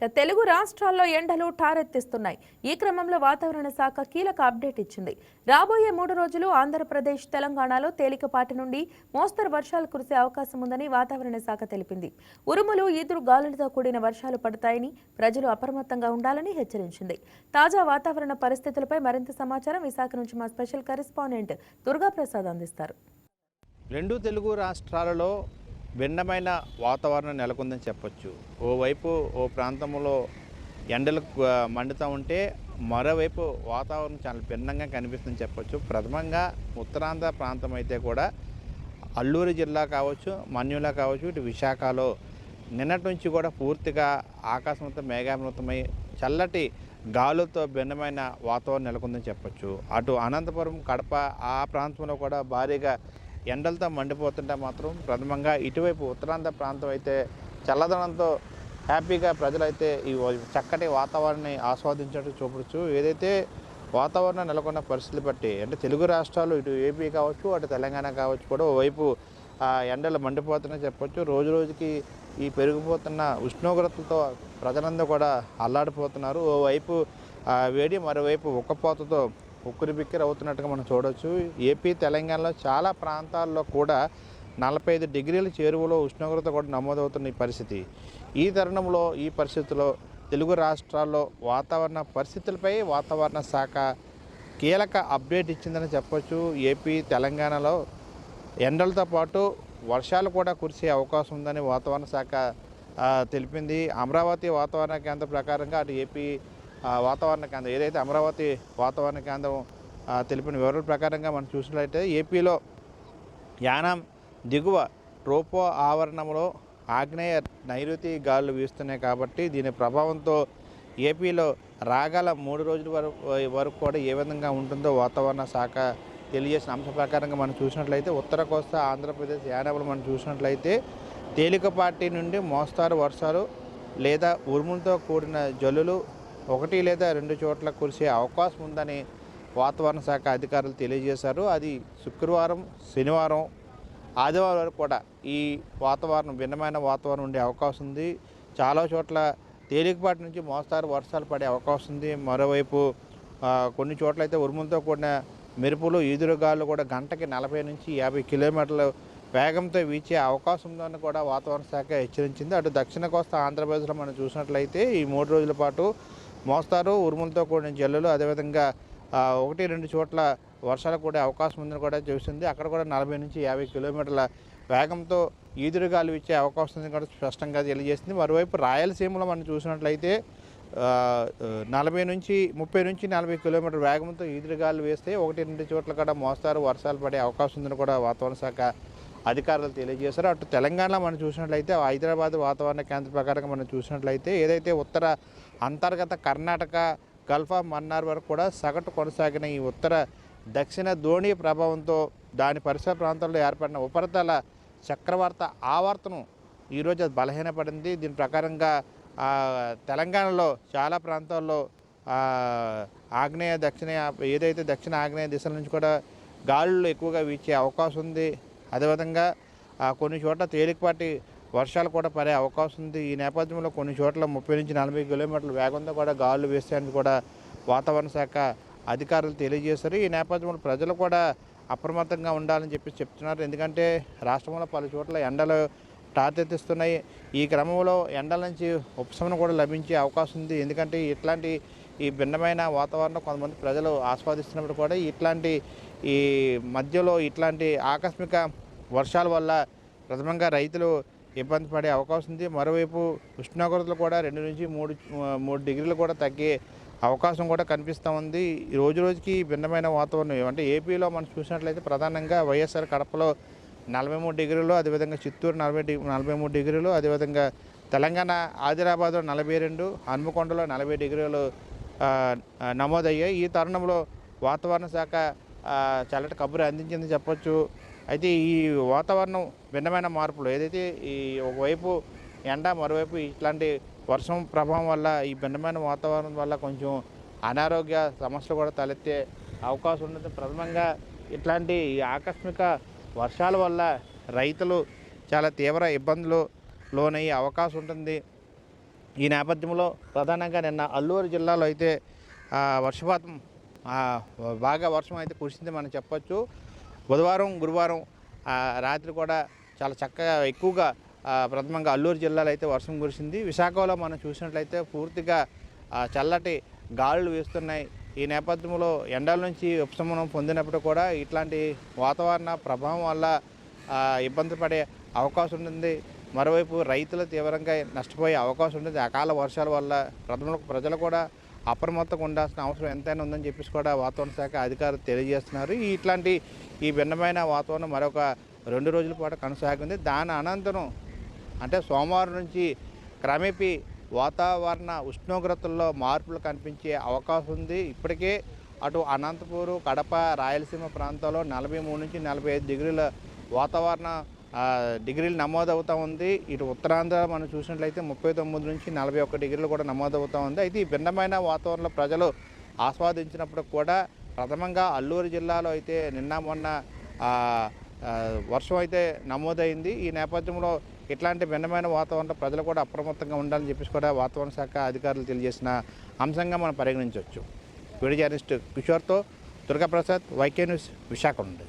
తెలుగు రాష్ట్రాల్లో ఎండలు ఠారెత్తిస్తున్నాయి. ఈ క్రమంలో వాతావరణ శాఖ కీలక అప్డేట్ ఇచ్చింది. రాబోయే 3 రోజులు ఆంధ్రప్రదేశ్, తెలంగాణలో తేలికపాటి నుండి మోస్తరు వర్షాలు కురిసే అవకాశం ఉందని వాతావరణ శాఖ తెలిపింది. ఉరుములు, ఈదురు గాలులతో కూడిన వర్షాలు పడతాయని ప్రజలు అప్రమత్తంగా ఉండాలని హెచ్చరించింది. తాజా వాతావరణ పరిస్థితులపై మరింత సమాచారం విశాఖ నుంచి మా స్పెషల్ కరెస్పాండెంట్ దుర్గాప్రసాద్ అందిస్తారు. రెండు తెలుగు రాష్ట్రాలలో భిన్నమైన వాతావరణం నెలకొందని చెప్పొచ్చు. ఓవైపు ఓ ప్రాంతంలో ఎండలు మండుతూ ఉంటే మరోవైపు వాతావరణం చాలా భిన్నంగా కనిపిస్తుందని చెప్పొచ్చు. ప్రథమంగా ఉత్తరాంధ్ర ప్రాంతం అయితే కూడా అల్లూరు జిల్లా కావచ్చు, మన్యుల కావచ్చు, ఇటు విశాఖలో నిన్నటి నుంచి కూడా పూర్తిగా ఆకాశంతో మేఘావృతమై చల్లటి గాలులతో భిన్నమైన వాతావరణం నెలకొందని చెప్పొచ్చు. అటు అనంతపురం, కడప ఆ ప్రాంతంలో కూడా భారీగా ఎండలతో మండిపోతుంటే మాత్రం ప్రథమంగా ఇటువైపు ఉత్తరాంధ్ర ప్రాంతం అయితే చల్లదనంతో హ్యాపీగా ప్రజలైతే ఈ చక్కటి వాతావరణాన్ని ఆస్వాదించడం చూపవచ్చు. ఏదైతే వాతావరణం నెలకొన్న పరిస్థితులు బట్టి అంటే తెలుగు రాష్ట్రాలు ఇటు ఏపీ కావచ్చు, అటు తెలంగాణ కావచ్చు కూడా ఓవైపు ఎండలు మండిపోతున్నాయని చెప్పొచ్చు. రోజు రోజుకి ఈ పెరిగిపోతున్న ఉష్ణోగ్రతలతో ప్రజలందరూ కూడా అల్లాడిపోతున్నారు. ఓవైపు వేడి, మరోవైపు ఉక్కపోతతో ఉక్కిరి బిక్కిరి అవుతున్నట్టుగా మనం చూడవచ్చు. ఏపీ, తెలంగాణలో చాలా ప్రాంతాల్లో కూడా 45 డిగ్రీల చేరువలో ఉష్ణోగ్రత కూడా నమోదవుతున్న ఈ పరిస్థితి. ఈ తరుణంలో ఈ పరిస్థితుల్లో తెలుగు రాష్ట్రాల్లో వాతావరణ పరిస్థితులపై వాతావరణ శాఖ కీలక అప్డేట్ ఇచ్చిందని చెప్పొచ్చు. ఏపీ, తెలంగాణలో ఎండలతో పాటు వర్షాలు కూడా కురిసే అవకాశం ఉందని వాతావరణ శాఖ తెలిపింది. అమరావతి వాతావరణ కేంద్రం ప్రకారంగా అటు ఏపీ వాతావరణ కేంద్రం ఏదైతే అమరావతి వాతావరణ కేంద్రం తెలిపిన వివరాల ప్రకారంగా మనం చూసినట్లయితే ఏపీలో యానాం దిగువ ట్రోపో ఆవరణంలో ఆగ్నేయ నైరుతి గాలులు వీస్తున్నాయి కాబట్టి దీని ప్రభావంతో ఏపీలో రాగల 3 రోజుల వరకు కూడా ఏ విధంగా ఉంటుందో వాతావరణ శాఖ తెలియజేసిన అంశం ప్రకారంగా మనం చూసినట్లయితే ఉత్తర కోస్తా ఆంధ్రప్రదేశ్ యానాంలో మనం చూసినట్లయితే తేలికపాటి నుండి మోస్తారు వర్షాలు లేదా ఉరుములతో కూడిన జల్లులు 1 లేదా 2 చోట్ల కురిసే అవకాశం ఉందని వాతావరణ శాఖ అధికారులు తెలియజేశారు. అది శుక్రవారం, శనివారం, ఆదివారం వరకు కూడా ఈ వాతావరణం భిన్నమైన వాతావరణం ఉండే అవకాశం ఉంది. చాలా చోట్ల తేలికపాటి నుంచి మోస్తారు వర్షాలు పడే అవకాశం ఉంది. మరోవైపు కొన్ని చోట్ల అయితే ఉరుములతో కూడిన మెరుపులు, ఈదురుగాలు కూడా గంటకి 40 నుంచి 50 కిలోమీటర్ల వేగంతో వీచే అవకాశం ఉందని కూడా వాతావరణ శాఖ హెచ్చరించింది. అటు దక్షిణ కోస్తా ఆంధ్రప్రదేశ్లో మనం చూసినట్లయితే ఈ 3 రోజుల పాటు మోస్తారు, ఉరుములతో కూడిన జల్లులు, అదేవిధంగా 1-2 చోట్ల వర్షాలు కూడా అవకాశం ఉందని కూడా చూసింది. అక్కడ కూడా 40 నుంచి 50 కిలోమీటర్ల వేగంతో ఈదురుగాలు ఇచ్చే అవకాశం ఉందని కూడా స్పష్టంగా తెలియజేసింది. మరోవైపు రాయలసీమలో మనం చూసినట్లయితే 30 నుంచి 40 కిలోమీటర్ల వేగంతో ఈదురుగాలు వేస్తే 1-2 చోట్ల కూడా మోస్తారు వర్షాలు పడే అవకాశం ఉందని కూడా వాతావరణ శాఖ అధికారులు తెలియజేశారు. అటు తెలంగాణలో మనం చూసినట్లయితే హైదరాబాద్ వాతావరణ కేంద్రం ప్రకారంగా మనం చూసినట్లయితే ఏదైతే ఉత్తర అంతర్గత కర్ణాటక, గల్ఫ్ ఆఫ్ మన్నార్ వరకు కూడా సగటు కొనసాగిన ఈ ఉత్తర దక్షిణ ద్రోణి ప్రభావంతో దాని పరిసర ప్రాంతాల్లో ఏర్పడిన ఉపరితల చక్రవాత ఆవర్తనం ఈరోజు అది బలహీనపడింది. దీని ప్రకారంగా తెలంగాణలో చాలా ప్రాంతాల్లో ఆగ్నేయ దక్షిణ ఏదైతే దక్షిణ ఆగ్నేయ దిశల నుంచి కూడా గాలులు ఎక్కువగా వీచే అవకాశం ఉంది. అదేవిధంగా కొన్ని చోట్ల తేలికపాటి వర్షాలు కూడా పడే అవకాశం ఉంది. ఈ నేపథ్యంలో కొన్ని చోట్ల 30 నుంచి 40 కిలోమీటర్ల వేగంతో కూడా గాలులు వేస్తాయని కూడా వాతావరణ శాఖ అధికారులు తెలియజేశారు. ఈ నేపథ్యంలో ప్రజలు కూడా అప్రమత్తంగా ఉండాలని చెప్తున్నారు. ఎందుకంటే రాష్ట్రంలో పలు చోట్ల ఎండలు తాతెత్తిస్తున్నాయి. ఈ క్రమంలో ఎండల నుంచి ఉపశమనం కూడా లభించే అవకాశం ఉంది. ఎందుకంటే ఇట్లాంటి ఈ భిన్నమైన వాతావరణం కొంతమంది ప్రజలు ఆస్వాదిస్తున్నప్పుడు కూడా ఇట్లాంటి ఈ మధ్యలో ఇట్లాంటి ఆకస్మిక వర్షాల వల్ల ప్రథమంగా రైతులు ఇబ్బంది పడే అవకాశం ఉంది. మరోవైపు ఉష్ణోగ్రతలు కూడా 2 నుంచి 3 డిగ్రీలు కూడా తగ్గే అవకాశం కూడా కనిపిస్తూ ఉంది. రోజు రోజుకి భిన్నమైన వాతావరణం అంటే ఏపీలో మనం చూసినట్లయితే ప్రధానంగా వైఎస్ఆర్ కడపలో 43 డిగ్రీలు, అదేవిధంగా చిత్తూరు 43 డిగ్రీలు, అదేవిధంగా తెలంగాణ ఆదిలాబాద్లో 42, హన్మకొండలో 40 డిగ్రీలు నమోదయ్యాయి. ఈ తరుణంలో వాతావరణ శాఖ చల్లటి కబురు అందించింది చెప్పొచ్చు. అయితే ఈ వాతావరణం భిన్నమైన మార్పులు ఏదైతే ఈ ఒకవైపు ఎండ, మరోవైపు ఇట్లాంటి వర్షం ప్రభావం వల్ల ఈ భిన్నమైన వాతావరణం వల్ల కొంచెం అనారోగ్య సమస్యలు కూడా తలెత్తే అవకాశం ఉంటుంది. ప్రథమంగా ఇట్లాంటి ఆకస్మిక వర్షాల వల్ల రైతులు చాలా తీవ్ర ఇబ్బందులు లోనయ్యే అవకాశం ఉంటుంది. ఈ నేపథ్యంలో ప్రధానంగా నిన్న అల్లూరు జిల్లాలో అయితే వర్షపాతం బాగా వర్షం అయితే కురిసింది మనం చెప్పొచ్చు. బుధవారం గురువారం రాత్రి కూడా చాలా చక్కగా ఎక్కువగా ప్రథమంగా అల్లూరు జిల్లాలో అయితే వర్షం కురిసింది. విశాఖలో మనం చూసినట్లయితే పూర్తిగా చల్లటి గాలులు వీస్తున్నాయి. ఈ నేపథ్యంలో ఎండల నుంచి ఉపశమనం పొందినప్పుడు కూడా ఇట్లాంటి వాతావరణ ప్రభావం వల్ల ఇబ్బంది పడే అవకాశం ఉంటుంది. మరోవైపు రైతులు తీవ్రంగా నష్టపోయే అవకాశం ఉంటుంది. అకాల వర్షాల వల్ల ప్రజలు కూడా అప్రమత్తంగా ఉండాల్సిన అవసరం ఎంతైనా ఉందని చెప్పేసి కూడా వాతావరణ శాఖ అధికారులు తెలియజేస్తున్నారు. ఇట్లాంటి ఈ భిన్నమైన వాతావరణం మరొక 2 రోజుల పాటు కొనసాగింది. దాని అనంతరం అంటే సోమవారం నుంచి క్రమేపీ వాతావరణ ఉష్ణోగ్రతల్లో మార్పులు కనిపించే అవకాశం ఉంది. ఇప్పటికే అటు అనంతపూరు, కడప, రాయలసీమ ప్రాంతాల్లో 43 నుంచి 45 డిగ్రీల వాతావరణ డిగ్రీలు నమోదవుతూ ఉంది. ఇటు ఉత్తరాంధ్ర మనం చూసినట్లయితే 39 నుంచి 41 డిగ్రీలు కూడా నమోదవుతూ ఉంది. అయితే ఈ భిన్నమైన వాతావరణంలో ప్రజలు ఆస్వాదించినప్పుడు కూడా ప్రథమంగా అల్లూరు జిల్లాలో అయితే నిన్న మొన్న వర్షం అయితే నమోదైంది. ఈ నేపథ్యంలో ఇట్లాంటి భిన్నమైన వాతావరణంలో ప్రజలు కూడా అప్రమత్తంగా ఉండాలని చెప్పేసి కూడా వాతావరణ శాఖ అధికారులు తెలియజేసిన అంశంగా మనం పరిగణించవచ్చు. వీడియో జర్నలిస్ట్ కిషోర్తో దుర్గాప్రసాద్, వైకే న్యూస్, విశాఖ నుండి.